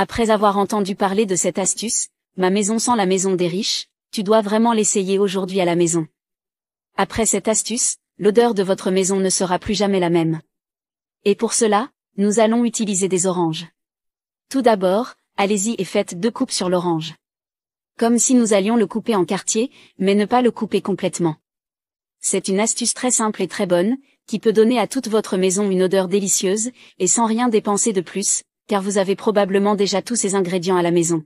Après avoir entendu parler de cette astuce, ma maison sent la maison des riches, tu dois vraiment l'essayer aujourd'hui à la maison. Après cette astuce, l'odeur de votre maison ne sera plus jamais la même. Et pour cela, nous allons utiliser des oranges. Tout d'abord, allez-y et faites 2 coupes sur l'orange. Comme si nous allions le couper en quartiers, mais ne pas le couper complètement. C'est une astuce très simple et très bonne, qui peut donner à toute votre maison une odeur délicieuse, et sans rien dépenser de plus, car vous avez probablement déjà tous ces ingrédients à la maison.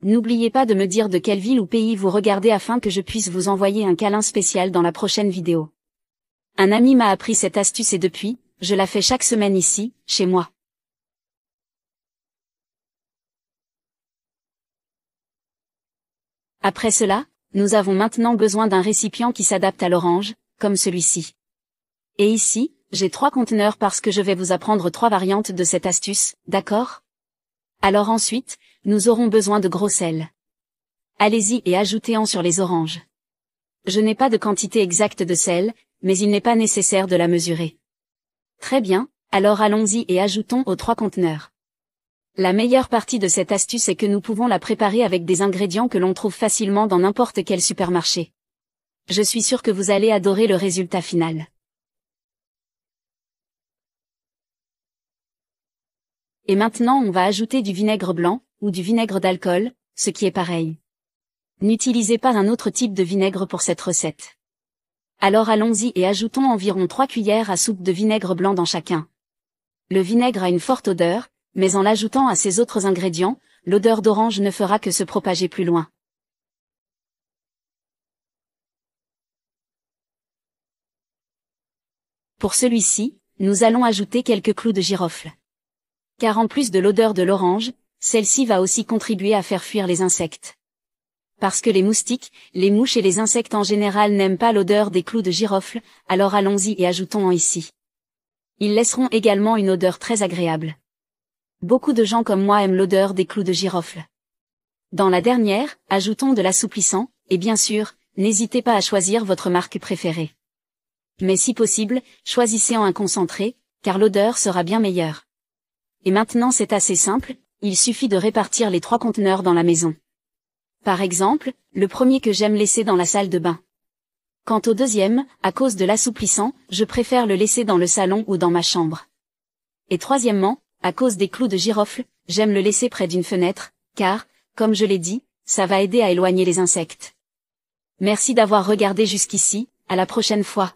N'oubliez pas de me dire de quelle ville ou pays vous regardez afin que je puisse vous envoyer un câlin spécial dans la prochaine vidéo. Un ami m'a appris cette astuce et depuis, je la fais chaque semaine ici, chez moi. Après cela, nous avons maintenant besoin d'un récipient qui s'adapte à l'orange, comme celui-ci. Et ici, j'ai 3 conteneurs parce que je vais vous apprendre 3 variantes de cette astuce, d'accord? Alors ensuite, nous aurons besoin de gros sel. Allez-y et ajoutez-en sur les oranges. Je n'ai pas de quantité exacte de sel, mais il n'est pas nécessaire de la mesurer. Très bien, alors allons-y et ajoutons aux 3 conteneurs. La meilleure partie de cette astuce est que nous pouvons la préparer avec des ingrédients que l'on trouve facilement dans n'importe quel supermarché. Je suis sûre que vous allez adorer le résultat final. Et maintenant on va ajouter du vinaigre blanc, ou du vinaigre d'alcool, ce qui est pareil. N'utilisez pas un autre type de vinaigre pour cette recette. Alors allons-y et ajoutons environ 3 cuillères à soupe de vinaigre blanc dans chacun. Le vinaigre a une forte odeur, mais en l'ajoutant à ces autres ingrédients, l'odeur d'orange ne fera que se propager plus loin. Pour celui-ci, nous allons ajouter quelques clous de girofle. Car en plus de l'odeur de l'orange, celle-ci va aussi contribuer à faire fuir les insectes. Parce que les moustiques, les mouches et les insectes en général n'aiment pas l'odeur des clous de girofle, alors allons-y et ajoutons-en ici. Ils laisseront également une odeur très agréable. Beaucoup de gens comme moi aiment l'odeur des clous de girofle. Dans la dernière, ajoutons de l'assouplissant, et bien sûr, n'hésitez pas à choisir votre marque préférée. Mais si possible, choisissez-en un concentré, car l'odeur sera bien meilleure. Et maintenant c'est assez simple, il suffit de répartir les 3 conteneurs dans la maison. Par exemple, le premier que j'aime laisser dans la salle de bain. Quant au deuxième, à cause de l'assouplissant, je préfère le laisser dans le salon ou dans ma chambre. Et troisièmement, à cause des clous de girofle, j'aime le laisser près d'une fenêtre, car, comme je l'ai dit, ça va aider à éloigner les insectes. Merci d'avoir regardé jusqu'ici, à la prochaine fois.